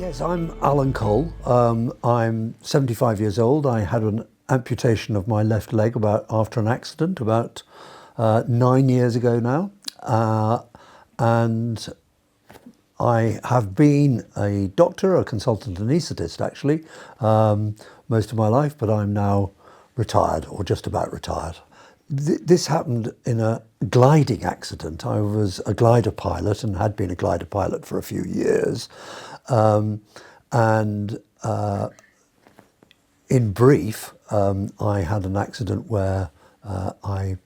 Yes, I'm Alan Cole. I'm 75 years old. I had an amputation of my left leg after an accident about 9 years ago now. And I have been a doctor, a consultant anaesthetist actually, most of my life, but I'm now retired or just about retired. This happened in a gliding accident. I was a glider pilot and had been a glider pilot for a few years. In brief, I had an accident where I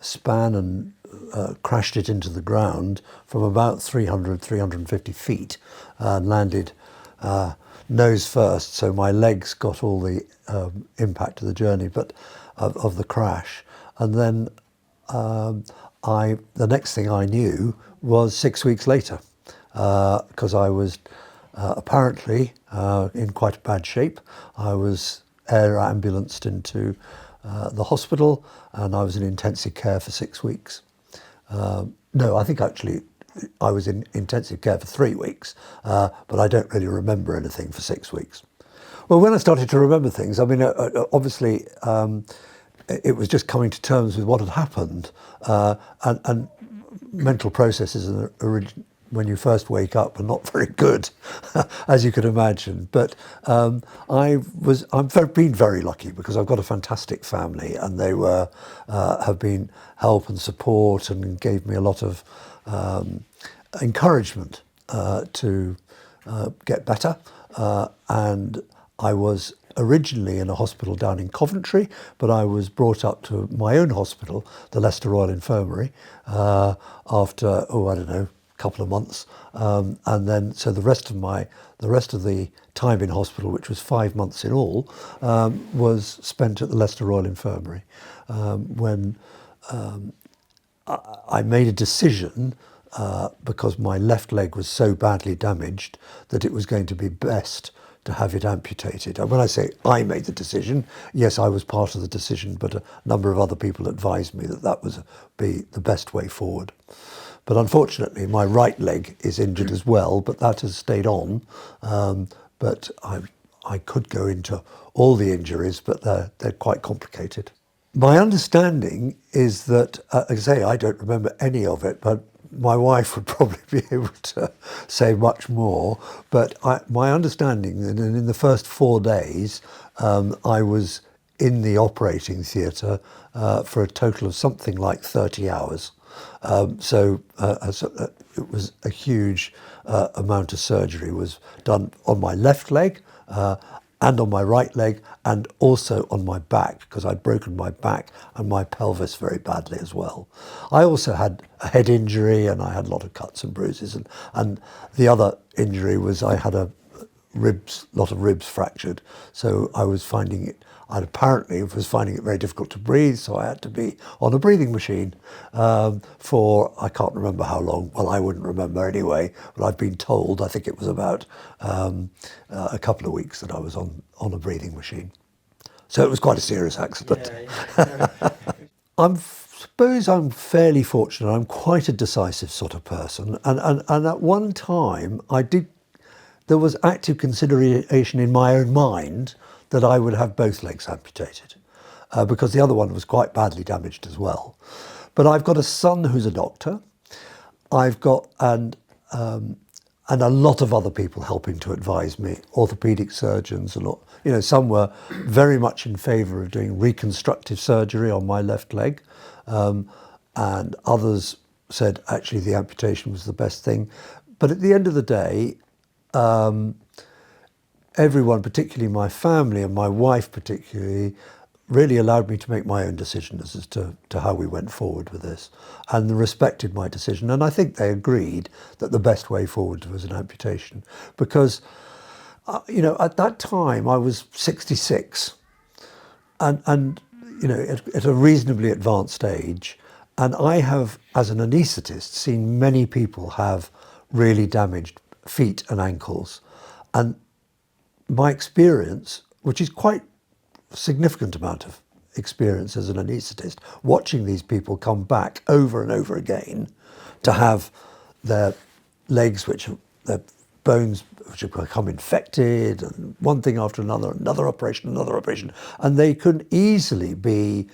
span and crashed it into the ground from about 350 feet and landed nose first. So my legs got all the impact of the journey, but of the crash. And then the next thing I knew was 6 weeks later, because I was apparently in quite a bad shape. I was air ambulanced into the hospital, and I was in intensive care for 6 weeks. No, I think actually I was in intensive care for 3 weeks, but I don't really remember anything for 6 weeks. Well, when I started to remember things, I mean, obviously it was just coming to terms with what had happened, and mental processes when you first wake up are not very good, as you can imagine. But I've been very lucky because I've got a fantastic family, and they have been help and support and gave me a lot of encouragement to get better. And I was originally in a hospital down in Coventry, but I was brought up to my own hospital, the Leicester Royal Infirmary, after, I don't know, couple of months, and then so the rest of the time in hospital, which was 5 months in all, was spent at the Leicester Royal Infirmary, when I made a decision, because my left leg was so badly damaged that it was going to be best to have it amputated. And when I say I made the decision, yes, I was part of the decision, but a number of other people advised me that would be the best way forward. But unfortunately, my right leg is injured as well, but that has stayed on. But I could go into all the injuries, but they're quite complicated. My understanding is that, as I say, I don't remember any of it, but my wife would probably be able to say much more. But my understanding is that in the first 4 days, I was in the operating theatre for a total of something like 30 hours. So it was a huge amount of surgery was done on my left leg and on my right leg, and also on my back, because I'd broken my back and my pelvis very badly as well. I also had a head injury, and I had a lot of cuts and bruises, and the other injury was I had a lot of ribs fractured. So I apparently was finding it very difficult to breathe, so I had to be on a breathing machine for, I can't remember how long. Well, I wouldn't remember anyway, but I've been told, I think it was about a couple of weeks that I was on a breathing machine. So it was quite a serious accident. Yeah. I suppose I'm fairly fortunate. I'm quite a decisive sort of person, and at one time there was active consideration in my own mind that I would have both legs amputated, because the other one was quite badly damaged as well. But I've got a son who's a doctor. I've got and a lot of other people helping to advise me, orthopaedic surgeons, some were very much in favour of doing reconstructive surgery on my left leg, and others said actually the amputation was the best thing. But at the end of the day, everyone, particularly my family and my wife particularly, really allowed me to make my own decision as to how we went forward with this, and respected my decision. And I think they agreed that the best way forward was an amputation, because, at that time I was 66 and at a reasonably advanced age. And I have, as an anaesthetist, seen many people have really damaged feet and ankles. And my experience, which is quite a significant amount of experience as an anaesthetist, watching these people come back over and over again to have their legs, their bones which had become infected, and one thing after another operation, and they could easily be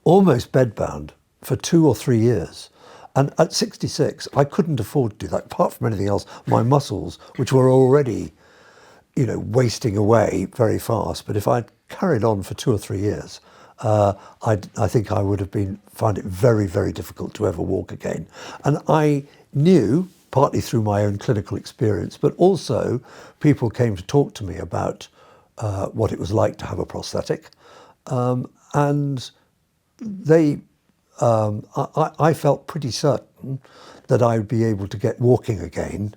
almost bedbound for 2 or 3 years. And at 66, I couldn't afford to do that. Apart from anything else, my muscles, which were already, wasting away very fast, but if I'd carried on for 2 or 3 years, I think I would have found it very, very difficult to ever walk again. And I knew, partly through my own clinical experience, but also people came to talk to me about what it was like to have a prosthetic, and I felt pretty certain that I would be able to get walking again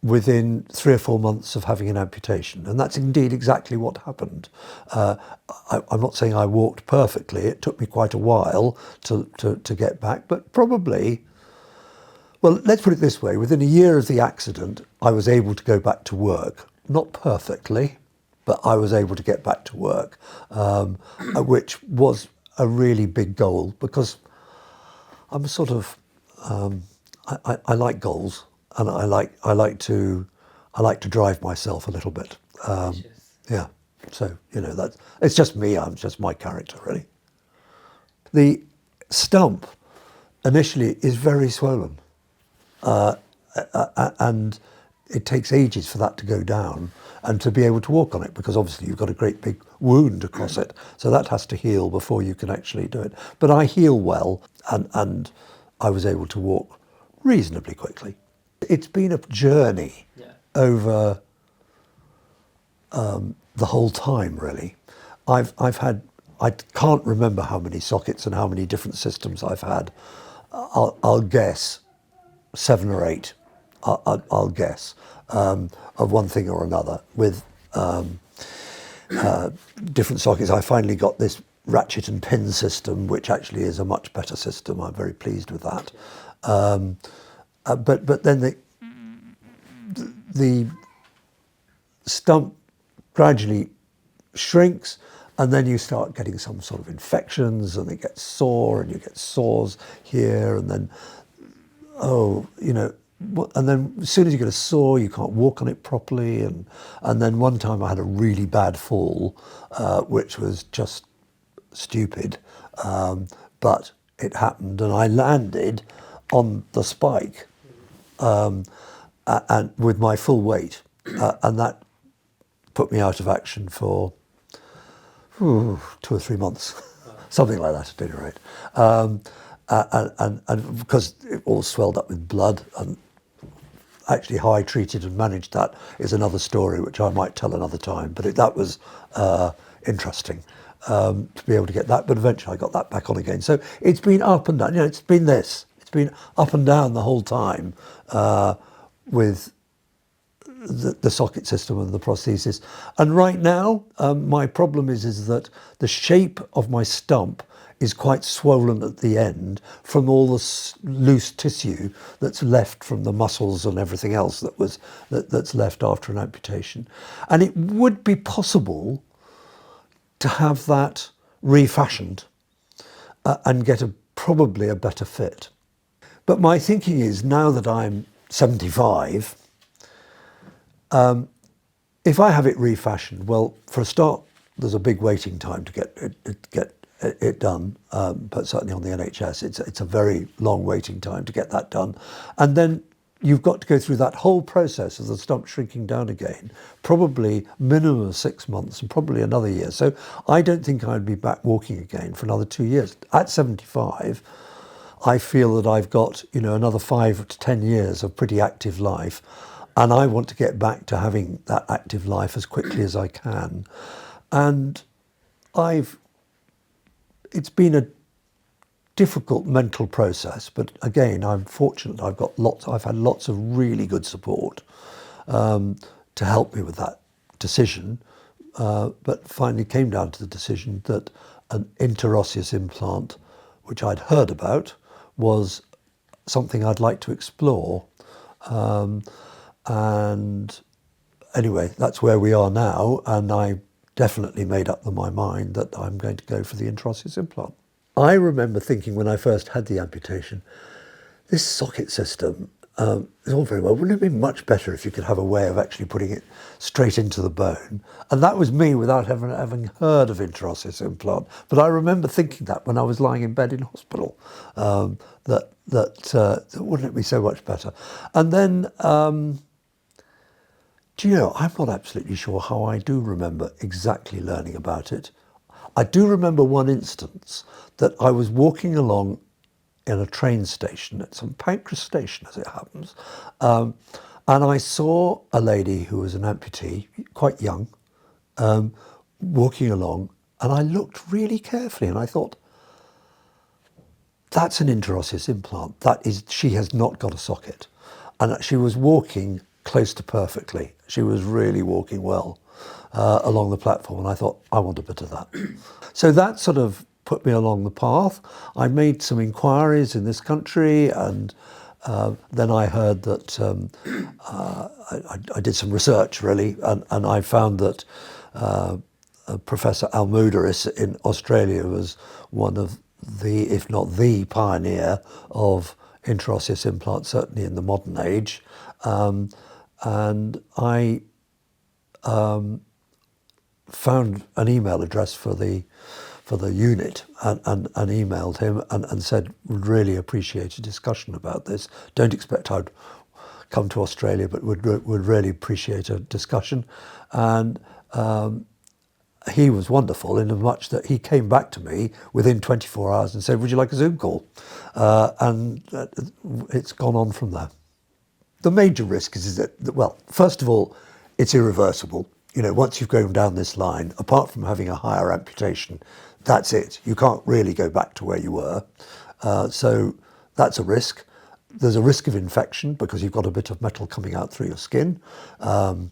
within 3 or 4 months of having an amputation. And that's indeed exactly what happened. I'm not saying I walked perfectly. It took me quite a while to get back, but probably, well, let's put it this way. Within a year of the accident, I was able to go back to work. Not perfectly, but I was able to get back to work, which was a really big goal, because I'm sort of, I like goals, and I like to drive myself a little bit. Yeah, so it's just me. I'm just my character, really. The stump initially is very swollen, and it takes ages for that to go down and to be able to walk on it, because obviously you've got a great big wound across it, so that has to heal before you can actually do it. But I heal well, and I was able to walk reasonably quickly. It's been a journey over the whole time, really. I can't remember how many sockets and how many different systems I've had. I'll guess 7 or 8. I'll guess, of one thing or another, with different sockets. I finally got this ratchet and pin system, which actually is a much better system. I'm very pleased with that. But then the stump gradually shrinks, and then you start getting some sort of infections, and it gets sore, and you get sores here, and then, and then as soon as you get a sore, you can't walk on it properly. And then one time I had a really bad fall, which was just stupid, but it happened, and I landed on the spike, and with my full weight, and that put me out of action for 2 or 3 months, something like that at any rate. And because it all swelled up with blood, and actually how I treated and managed that is another story, which I might tell another time. But that was interesting to be able to get that. But eventually I got that back on again. So it's been up and down. It's been this. It's been up and down the whole time with the socket system and the prosthesis. And right now, my problem is that the shape of my stump is quite swollen at the end from all the loose tissue that's left from the muscles and everything else that's left after an amputation. And it would be possible to have that refashioned and get probably a better fit. But my thinking is, now that I'm 75, if I have it refashioned, well, for a start, there's a big waiting time to get it done, but certainly on the NHS, it's a very long waiting time to get that done. And then you've got to go through that whole process of the stump shrinking down again, probably minimum of 6 months and probably another year. So I don't think I'd be back walking again for another 2 years. At 75, I feel that I've got, another 5 to 10 years of pretty active life, and I want to get back to having that active life as quickly as I can. And it's been a difficult mental process, but again, I'm fortunate. I've had lots of really good support to help me with that decision. But finally came down to the decision that an interosseous implant, which I'd heard about, was something I'd like to explore. And anyway, that's where we are now, and I definitely made up my mind that I'm going to go for the interosseous implant. I remember thinking when I first had the amputation, this socket system, it's all very well. Wouldn't it be much better if you could have a way of actually putting it straight into the bone? And that was me without having heard of intraosseous implant. But I remember thinking that when I was lying in bed in hospital, that wouldn't it be so much better? And then, do you know, I'm not absolutely sure how I do remember exactly learning about it. I do remember one instance that I was walking along in a train station at St Pancras station, as it happens, and I saw a lady who was an amputee, quite young, walking along, and I looked really carefully and I thought, that's an intraosseous implant. That is, she has not got a socket. And she was walking close to perfectly. She was really walking well along the platform, and I thought, I want a bit of that. So that sort of put me along the path. I made some inquiries in this country, and then I heard that I did some research, really, and I found that Professor Al Muderis in Australia was one of the, if not the pioneer of intraosseous implants, certainly in the modern age. And I found an email address for the unit and emailed him and said, would really appreciate a discussion about this. Don't expect I'd come to Australia, but would really appreciate a discussion. And he was wonderful in as much that he came back to me within 24 hours and said, would you like a Zoom call? And it's gone on from there. The major risk is that, well, first of all, it's irreversible. You know, once you've gone down this line, apart from having a higher amputation, that's it. You can't really go back to where you were. So that's a risk. There's a risk of infection because you've got a bit of metal coming out through your skin. And,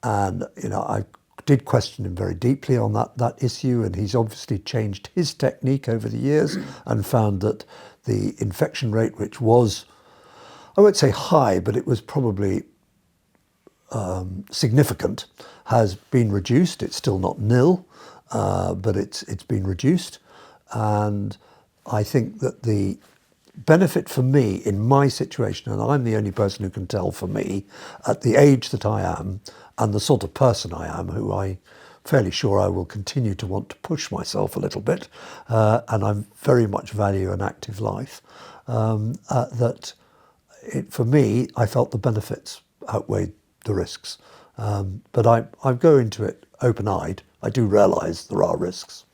you know, I did question him very deeply on that issue, and he's obviously changed his technique over the years and found that the infection rate, which was, I won't say high, but it was probably significant, has been reduced. It's still not nil, but it's been reduced. And I think that the benefit for me in my situation, and I'm the only person who can tell for me, at the age that I am and the sort of person I am, who I'm fairly sure I will continue to want to push myself a little bit, and I very much value an active life, for me, I felt the benefits outweighed the risks. But I go into it open-eyed. I do realise there are risks.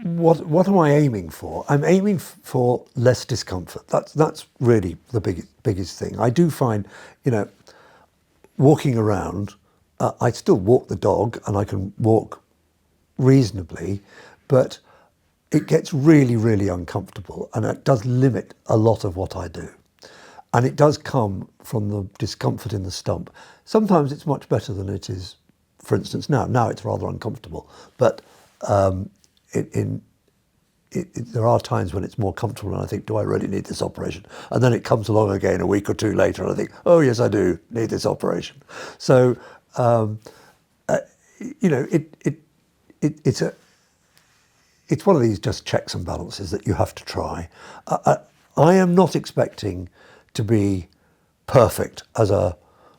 What am I aiming for? I'm aiming for less discomfort. That's really the biggest thing. I do find, you know, walking around, I still walk the dog and I can walk reasonably, but it gets really, really uncomfortable, and it does limit a lot of what I do. And it does come from the discomfort in the stump. Sometimes it's much better than it is, for instance, now. Now it's rather uncomfortable, but there are times when it's more comfortable and I think, do I really need this operation? And then it comes along again a week or two later and I think, oh yes, I do need this operation. So, you know, it's one of these just checks and balances that you have to try. I am not expecting to be perfect as a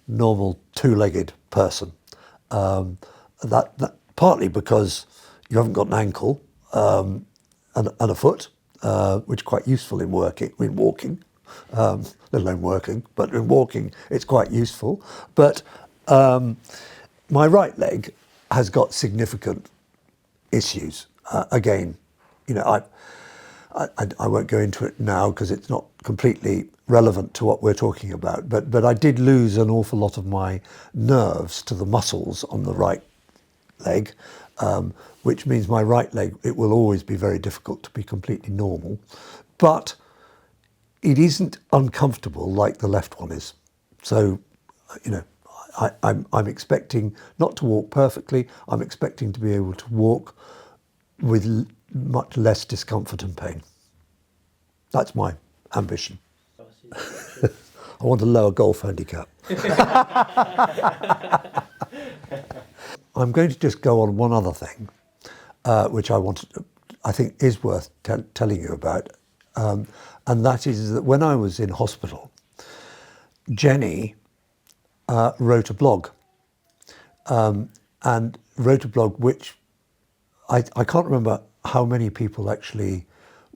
normal two-legged person. That partly because you haven't got an ankle and a foot, which is quite useful in walking, let alone working, but in walking it's quite useful. But my right leg has got significant issues. Again, you know, I won't go into it now because it's not completely relevant to what we're talking about, but I did lose an awful lot of my nerves to the muscles on the right leg, which means my right leg, it will always be very difficult to be completely normal, but it isn't uncomfortable like the left one is. So, you know, I'm expecting not to walk perfectly, I'm expecting to be able to walk with much less discomfort and pain. That's my ambition. I want a lower golf handicap. I'm going to just go on one other thing, which I think is worth telling you about, and that is that when I was in hospital, Jenny wrote a blog, and wrote a blog which I can't remember how many people actually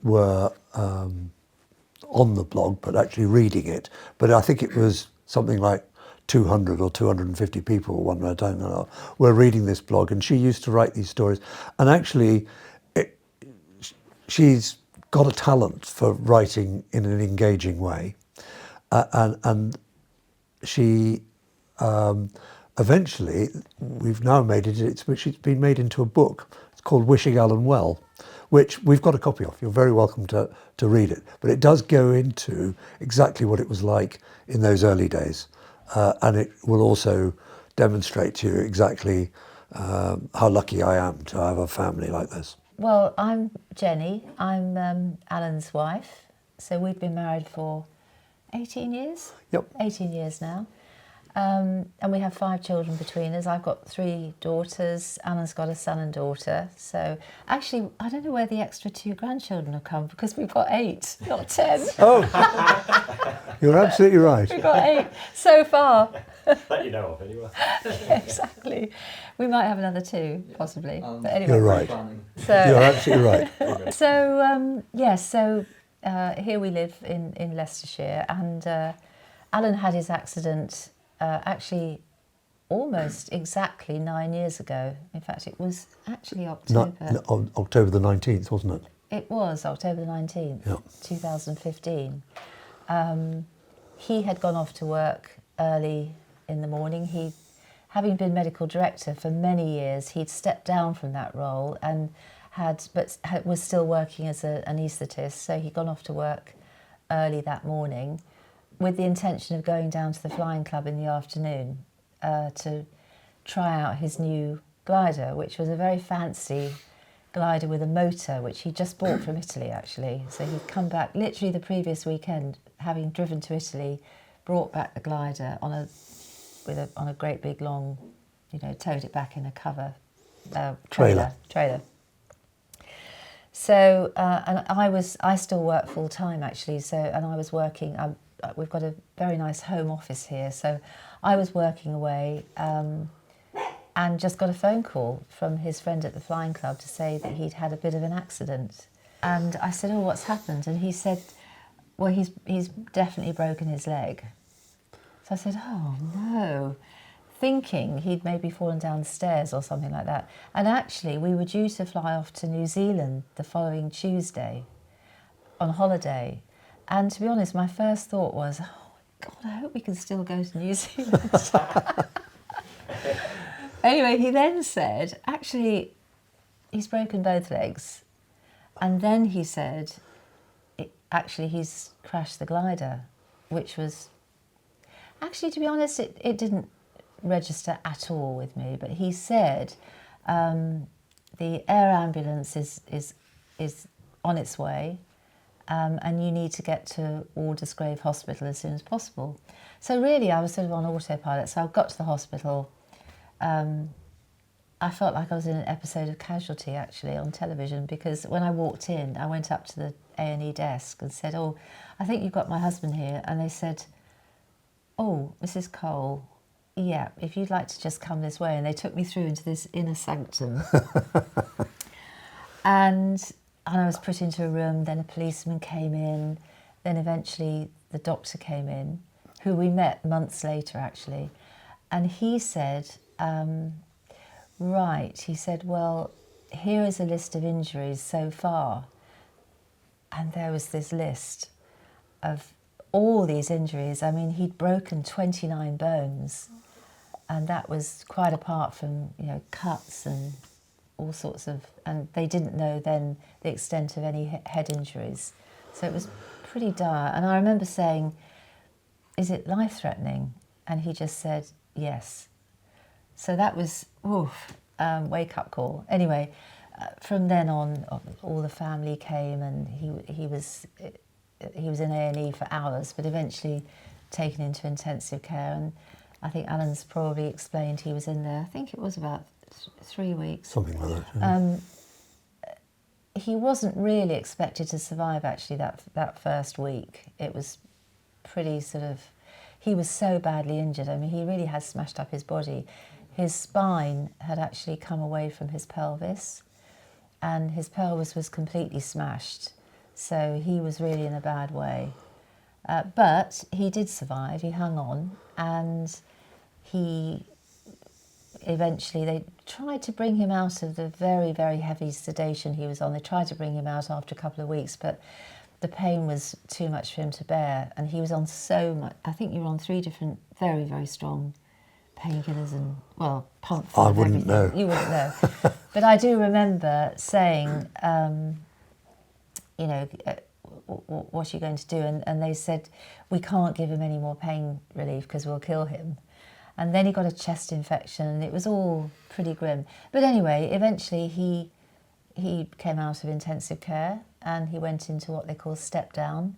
were on the blog, but actually reading it. But I think it was something like 200 or 250 people, one I don't know, were reading this blog, and she used to write these stories. And actually, she's got a talent for writing in an engaging way, and she eventually, we've now made it, it's been made into a book. It's called Wishing Alan Well, which we've got a copy of. You're very welcome to read it. But it does go into exactly what it was like in those early days. And it will also demonstrate to you exactly how lucky I am to have a family like this. Well, I'm Jenny. I'm Alan's wife. So we've been married for 18 years? Yep. 18 years now. And we have 5 children between us. I've got 3 daughters. Alan's got a son and daughter. So actually, I don't know where the extra 2 grandchildren have come, because we've got 8, not 10. Oh, you're absolutely right. We've got 8 so far. That you know of, anyway. Yeah, exactly. We might have another 2, possibly. But anyway, You're right. So, You're absolutely right. So, here we live in Leicestershire, and Alan had his accident actually almost exactly 9 years ago. In fact, it was actually October. October the 19th, wasn't it? It was October the 19th, Yeah. 2015. He had gone off to work early in the morning. Having been medical director for many years, he'd stepped down from that role and was still working as an anaesthetist. So he'd gone off to work early that morning, with the intention of going down to the flying club in the afternoon to try out his new glider, which was a very fancy glider with a motor, which he just bought from Italy, actually. So he'd come back literally the previous weekend, having driven to Italy, brought back the glider on a great big long, towed it back in a cover trailer. So and I still work full time, actually. So, and I was working. We've got a very nice home office here, so I was working away and just got a phone call from his friend at the flying club to say that he'd had a bit of an accident. And I said, "Oh, what's happened?" And he said, "Well, he's definitely broken his leg." So I said, "Oh no," thinking he'd maybe fallen down the stairs or something like that. And actually, we were due to fly off to New Zealand the following Tuesday on holiday. And to be honest, my first thought was, oh, God, I hope we can still go to New Zealand. Anyway, he then said, actually, he's broken both legs. And then he said, actually, he's crashed the glider, which was... Actually, to be honest, it didn't register at all with me. But he said the air ambulance is on its way. And you need to get to Aldersgrave Hospital as soon as possible. So really, I was sort of on autopilot. So I got to the hospital. I felt like I was in an episode of Casualty, actually, on television, because when I walked in, I went up to the A&E desk and said, "Oh, I think you've got my husband here." And they said, "Oh, Mrs. Cole, yeah, if you'd like to just come this way." And they took me through into this inner sanctum. And I was put into a room, then a policeman came in, then eventually the doctor came in, who we met months later, actually. And he said, he said, "Well, here is a list of injuries so far." And there was this list of all these injuries. I mean, he'd broken 29 bones, and that was quite apart from, cuts and all sorts of, and they didn't know then the extent of any head injuries. So it was pretty dire. And I remember saying, "Is it life-threatening?" And he just said, "Yes." So that was, wake-up call. Anyway, from then on, all the family came, and he was in A&E for hours, but eventually taken into intensive care. And I think Alan's probably explained he was in there, I think it was about 3 weeks. Something like that. Yeah. He wasn't really expected to survive, actually, that first week. It was pretty sort of... he was so badly injured. I mean, he really had smashed up his body. His spine had actually come away from his pelvis, and his pelvis was completely smashed. So he was really in a bad way. But he did survive, he hung on, and he eventually, they tried to bring him out of the very, very heavy sedation he was on. They tried to bring him out after a couple of weeks, but the pain was too much for him to bear. And he was on so much, I think you were on 3 different very, very strong painkillers and, well, pump full I of wouldn't everything. know. You wouldn't know. But I do remember saying, you know, what are you going to do? And they said, we can't give him any more pain relief because we'll kill him. And then he got a chest infection, and it was all pretty grim. But anyway, eventually he came out of intensive care, and he went into what they call step down.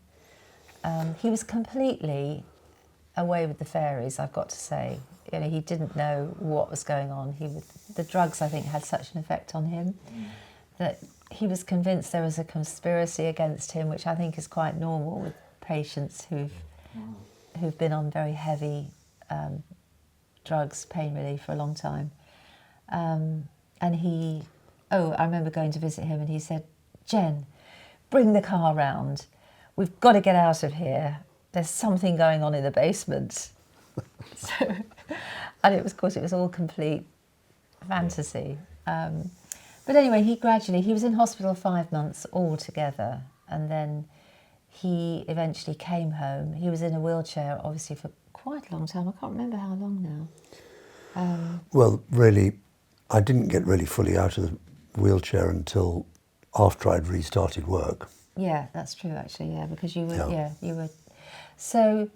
He was completely away with the fairies, I've got to say. You know, he didn't know what was going on. The drugs, I think, had such an effect on him that he was convinced there was a conspiracy against him, which I think is quite normal with patients who've been on very heavy drugs, pain relief for a long time. And I remember going to visit him, and he said, Jen, bring the car round. We've got to get out of here. There's something going on in the basement. And it was, of course, it was all complete fantasy. But anyway, he was in hospital 5 months altogether, and then he eventually came home. He was in a wheelchair, obviously, for quite a long time. I can't remember how long now. Well, really, I didn't get really fully out of the wheelchair until after I'd restarted work. Yeah, that's true, actually, yeah, because you were, you were. So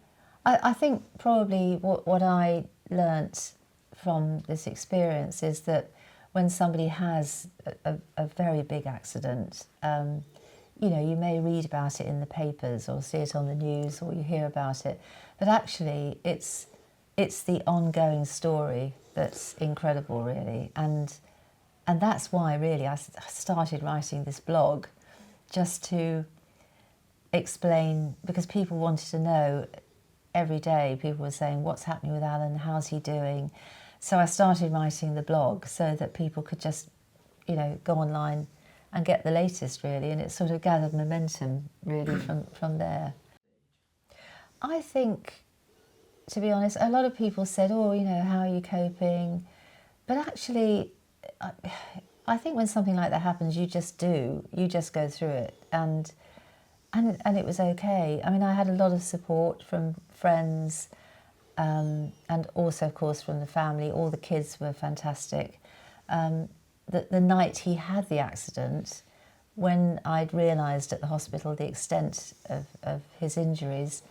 I think probably what I learnt from this experience is that when somebody has a very big accident, you know, you may read about it in the papers or see it on the news or you hear about it, but actually it's the ongoing story that's incredible, really. And that's why, really, I started writing this blog, just to explain, because people wanted to know every day. People were saying, what's happening with Alan? How's he doing? So I started writing the blog so that people could just, you know, go online and get the latest, really. And it sort of gathered momentum, really, from there. I think, to be honest, a lot of people said, oh, you know, how are you coping? But actually, I think when something like that happens, you just go through it. And it was okay. I mean, I had a lot of support from friends, and also, of course, from the family. All the kids were fantastic. The night he had the accident, when I'd realised at the hospital the extent of his injuries,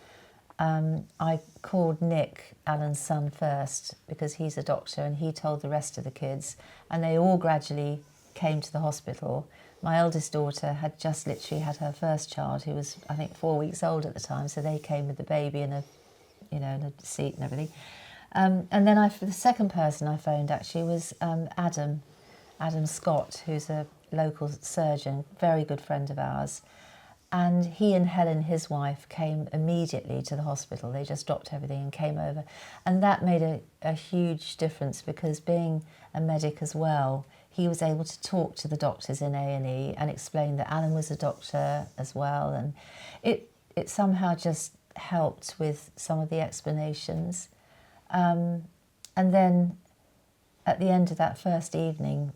I called Nick, Alan's son, first, because he's a doctor, and he told the rest of the kids, and they all gradually came to the hospital. My eldest daughter had just literally had her first child, who was, I think, 4 weeks old at the time, so they came with the baby in a seat and everything. And then the second person I phoned actually was Adam Scott, who's a local surgeon, very good friend of ours. And he and Helen, his wife, came immediately to the hospital. They just dropped everything and came over. And that made a huge difference, because being a medic as well, he was able to talk to the doctors in A&E and explain that Alan was a doctor as well. And it somehow just helped with some of the explanations. And then at the end of that first evening,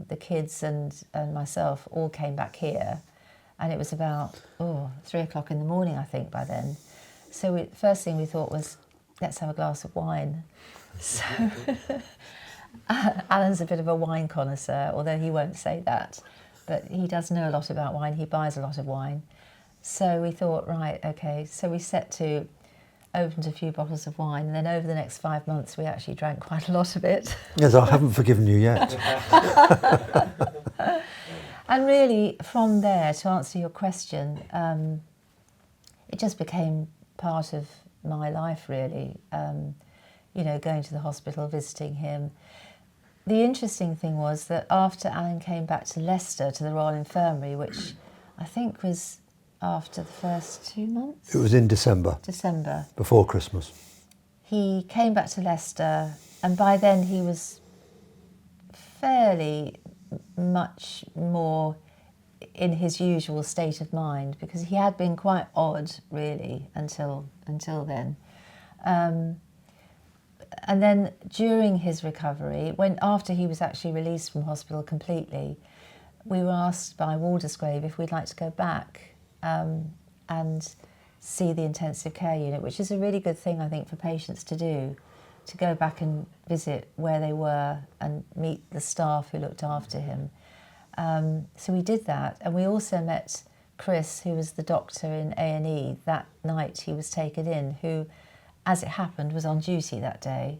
the kids and myself all came back here. And it was about 3 o'clock in the morning, I think, by then. So first thing we thought was, let's have a glass of wine. So Alan's a bit of a wine connoisseur, although he won't say that. But he does know a lot about wine. He buys a lot of wine. So we thought, right, okay. So we set to, opened a few bottles of wine. And then over the next 5 months, we actually drank quite a lot of it. Yes, I haven't forgiven you yet. And really, from there, to answer your question, it just became part of my life, really. You know, going to the hospital, visiting him. The interesting thing was that after Alan came back to Leicester, to the Royal Infirmary, which I think was after the first 2 months? It was in December. December. Before Christmas. he came back to Leicester, and by then he was fairly much more in his usual state of mind, because he had been quite odd really until then. And then during his recovery, after he was actually released from hospital completely, we were asked by Waldersgrave if we'd like to go back and see the intensive care unit, which is a really good thing, I think, for patients to do, to go back and visit where they were and meet the staff who looked after him. So we did that, and we also met Chris, who was the doctor in A&E that night he was taken in, who, as it happened, was on duty that day.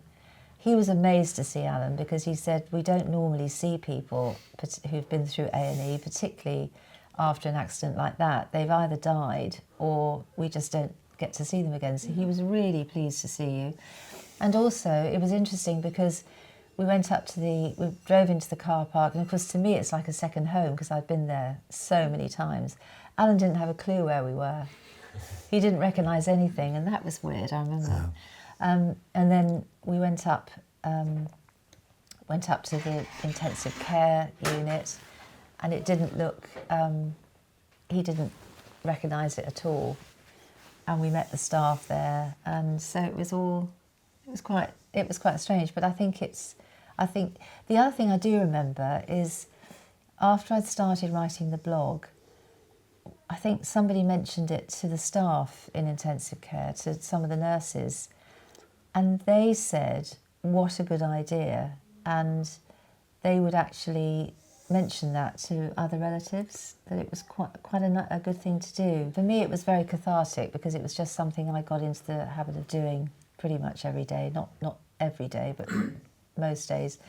He was amazed to see Alan, because he said, we don't normally see people who've been through A&E, particularly after an accident like that. They've either died or we just don't get to see them again. So he was really pleased to see you. And also, it was interesting because we drove into the car park, and of course to me it's like a second home because I'd been there so many times. Alan didn't have a clue where we were. He didn't recognise anything, and that was weird, I remember. And then we went up to the intensive care unit, and it didn't look, he didn't recognise it at all. And we met the staff there, and so it was quite strange. But I think the other thing I do remember is after I'd started writing the blog, I think somebody mentioned it to the staff in intensive care, to some of the nurses, and they said, what a good idea, and they would actually mention that to other relatives, that it was quite a good thing to do. For me, it was very cathartic because it was just something I got into the habit of doing pretty much every day, not every day, but most days.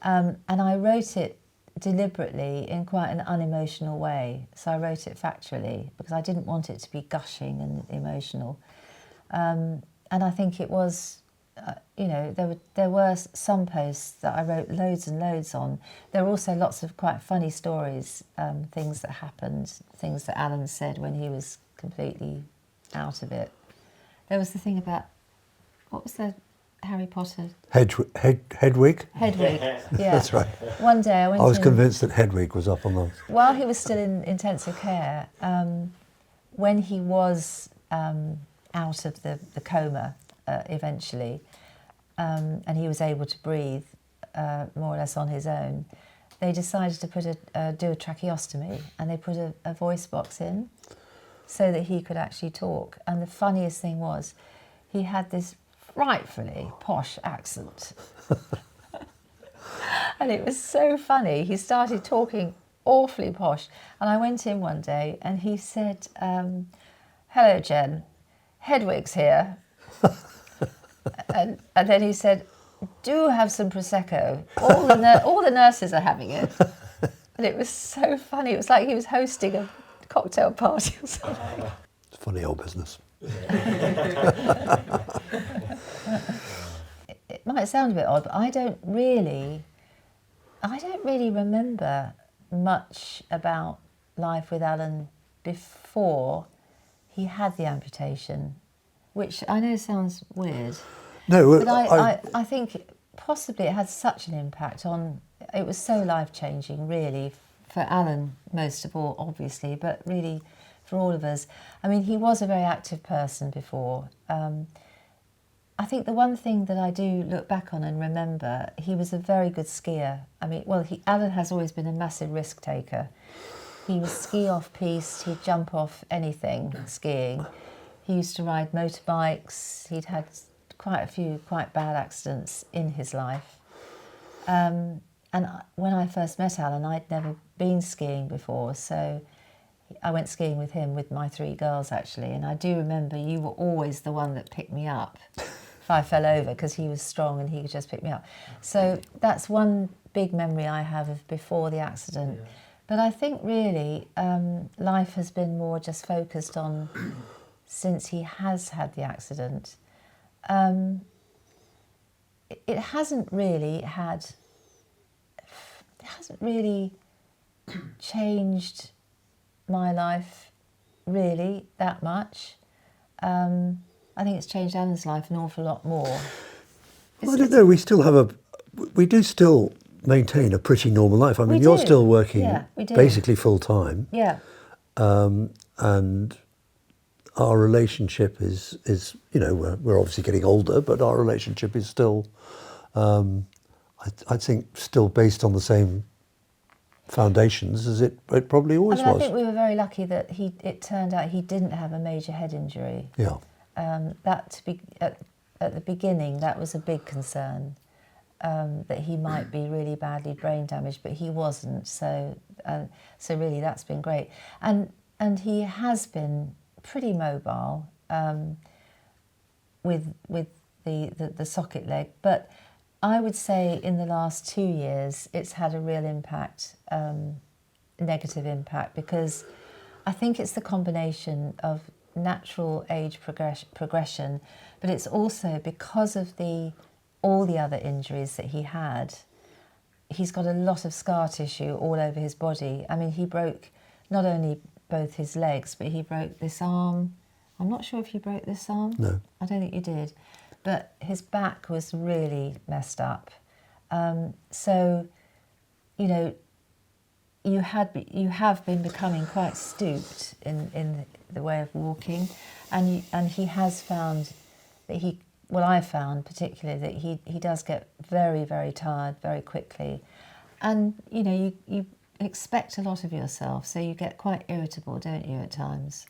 And I wrote it deliberately in quite an unemotional way. So I wrote it factually because I didn't want it to be gushing and emotional. And I think it was, there were some posts that I wrote loads and loads on. There were also lots of quite funny stories, things that happened, things that Alan said when he was completely out of it. There was the thing about, what was the Harry Potter? Hedwig? Hedwig, yeah. That's right. One day I was convinced that Hedwig was up on those. While he was still in intensive care, when he was out of the coma eventually, and he was able to breathe more or less on his own, they decided to do a tracheostomy, and they put a voice box in so that he could actually talk. And the funniest thing was, he had this frightfully posh accent. And it was so funny. He started talking awfully posh. And I went in one day and he said, hello, Jen, Hedwig's here. and then he said, do have some Prosecco. All the nurses are having it. And it was so funny. It was like he was hosting a cocktail party or something. It's funny old business. It might sound a bit odd, but I don't really remember much about life with Alan before he had the amputation, which I know sounds weird. No, but I think possibly it had such an impact on. It was so life-changing, really, for Alan most of all, obviously, but really for all of us. I mean, he was a very active person before. I think the one thing that I do look back on and remember, he was a very good skier. I mean, Alan has always been a massive risk taker. He was ski off-piste, he'd jump off anything skiing. He used to ride motorbikes. He'd had quite a few quite bad accidents in his life. And when I first met Alan, I'd never been skiing before, so I went skiing with him, with my 3 girls actually, and I do remember you were always the one that picked me up if I fell over, because he was strong and he could just pick me up. So that's one big memory I have of before the accident. Yeah. But I think really life has been more just focused on since he has had the accident. It hasn't really changed my life really that much. I think it's changed Alan's life an awful lot more. I don't know. We do still maintain a pretty normal life. I mean, you're do. still working Yeah, we do. basically full time, Yeah, and our relationship is we're obviously getting older, but our relationship is still, I think, still based on the same foundations as it probably always I was. think we were very lucky that it turned out he didn't have a major head injury. Yeah. At the beginning, that was a big concern, that he might be really badly brain damaged, but he wasn't. So really, that's been great, and he has been pretty mobile with the socket leg, but I would say in the last 2 years it's had a real impact, negative impact, because I think it's the combination of natural age progression, but it's also because of all the other injuries that he had. He's got a lot of scar tissue all over his body. I mean, he broke not only both his legs, but he broke this arm. I'm not sure if you broke this arm. No. I don't think you did. But his back was really messed up. So, you have been becoming quite stooped in the way of walking, and he has found that I found particularly that he does get very, very tired very quickly, and you expect a lot of yourself, so you get quite irritable, don't you, at times?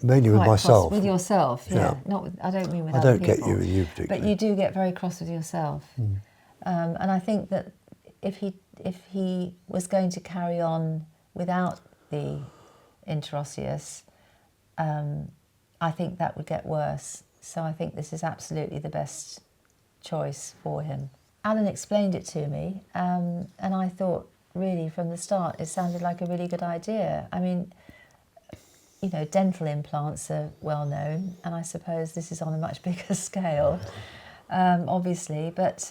Mainly with Quite cross myself. with yourself, yeah. Yeah. I don't mean with I other don't get people. you with you particularly. But you do get very cross with yourself. And I think that if he was going to carry on without the interosseous, I think that would get worse. So I think this is absolutely the best choice for him. Alan explained it to me, and I thought, really, from the start, it sounded like a really good idea. I mean, dental implants are well known, and I suppose this is on a much bigger scale, obviously, but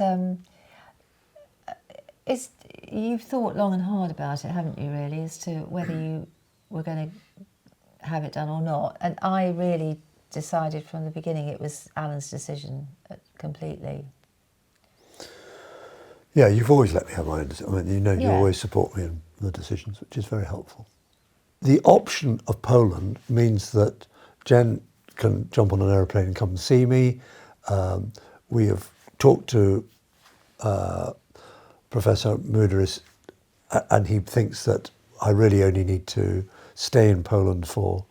you've thought long and hard about it, haven't you, really, as to whether you were going to have it done or not. And I really decided from the beginning it was Alan's decision completely. Yeah, you've always let me have my own decision. I mean, you Yeah. always support me in the decisions, which is very helpful. The option of Poland means that Jen can jump on an aeroplane and come and see me. We have talked to Professor Muderis, and he thinks that I really only need to stay in Poland for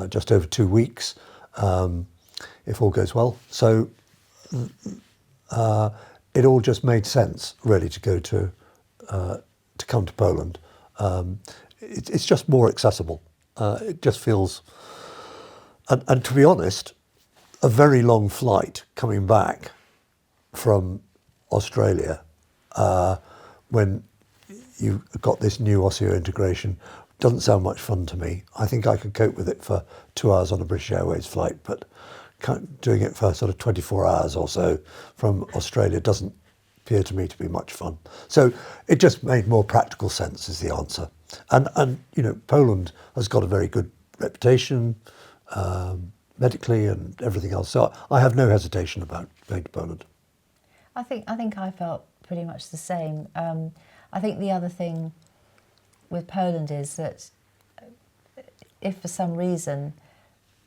just over 2 weeks, if all goes well. So it all just made sense, really, to go to come to Poland. It's just more accessible. It just feels, and to be honest, a very long flight coming back from Australia when you've got this new osseointegration doesn't sound much fun to me. I think I could cope with it for 2 hours on a British Airways flight, but doing it for sort of 24 hours or so from Australia doesn't appear to me to be much fun. So it just made more practical sense is the answer. And Poland has got a very good reputation medically and everything else. So I have no hesitation about going to Poland. I think I felt pretty much the same. I think the other thing with Poland is that if for some reason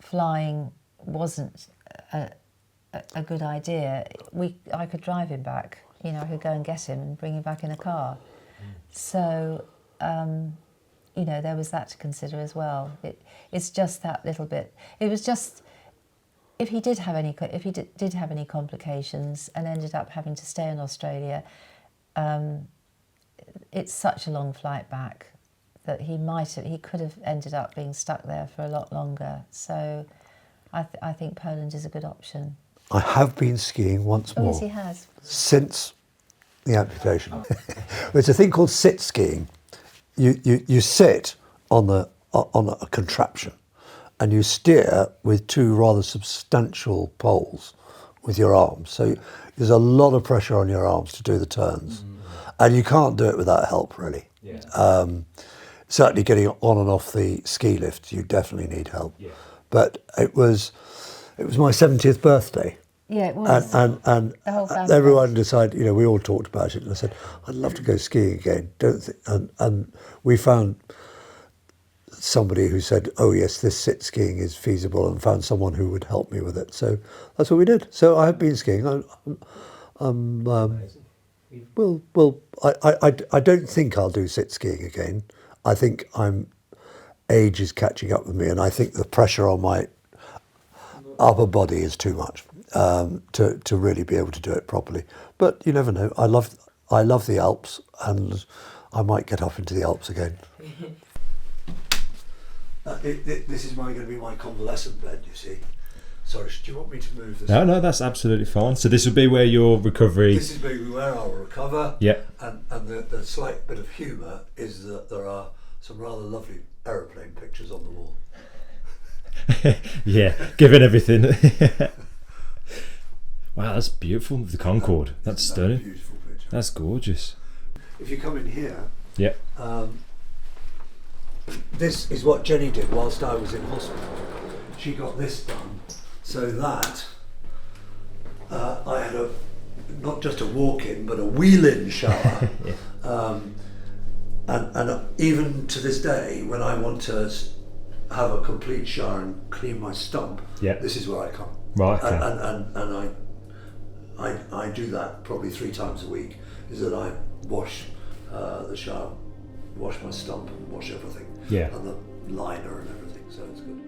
flying wasn't a good idea, I could drive him back. I could go and get him and bring him back in a car. So, there was that to consider as well. It's just that little bit. It was just if he did have any complications and ended up having to stay in Australia, it's such a long flight back that he could have ended up being stuck there for a lot longer. So I think Poland is a good option. I have been skiing once more. Oh, yes, he has. Since the amputation. It's a thing called sit skiing. You sit on a contraption and you steer with 2 rather substantial poles with your arms. So there's a lot of pressure on your arms to do the turns. And you can't do it without help, really. Yeah. Certainly getting on and off the ski lift, you definitely need help. Yeah. But it was It was my 70th birthday. Yeah, it was. And The whole family everyone went. decided, you know, we all talked about it, and I said, I'd love to go skiing again. Don't think, and we found somebody who said, oh yes, this sit skiing is feasible, and found someone who would help me with it. So that's what we did. So I have been skiing. I don't think I'll do sit skiing again. I think age is catching up with me, and I think the pressure on my upper body is too much to really be able to do it properly. But you never know. I love the Alps, and I might get up into the Alps again. This is going to be my convalescent bed, you see. Sorry, do you want me to move this? No, that's absolutely fine. So this would be where your recovery... This is where I'll recover. Yeah. And the slight bit of humour is that there are some rather lovely aeroplane pictures on the wall. Yeah, given everything. Wow, that's beautiful. The Concorde. That's stunning. Beautiful picture. That's gorgeous. If you come in here... Yeah. This is what Jenny did whilst I was in hospital. She got this done so that I had not just a walk-in but a wheel-in shower. Yeah. And even to this day, when I want to have a complete shower and clean my stump, Yeah. this is where I come. Right. Okay. And I do that probably 3 times a week. Is that I wash the shower, wash my stump, and wash everything. Yeah. And the liner and everything, so it's good.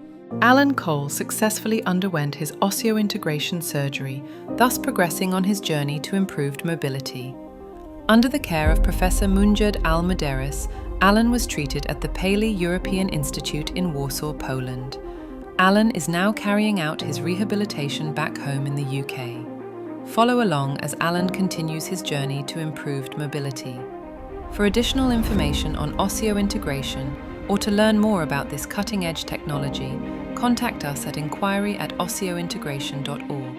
Alan Cole successfully underwent his osseointegration surgery, thus progressing on his journey to improved mobility. Under the care of Professor Munjed Al Muderis, Alan was treated at the Paley European Institute in Warsaw, Poland. Alan is now carrying out his rehabilitation back home in the UK. Follow along as Alan continues his journey to improved mobility. For additional information on osseointegration, or to learn more about this cutting-edge technology, contact us at enquiry@osseointegration.org.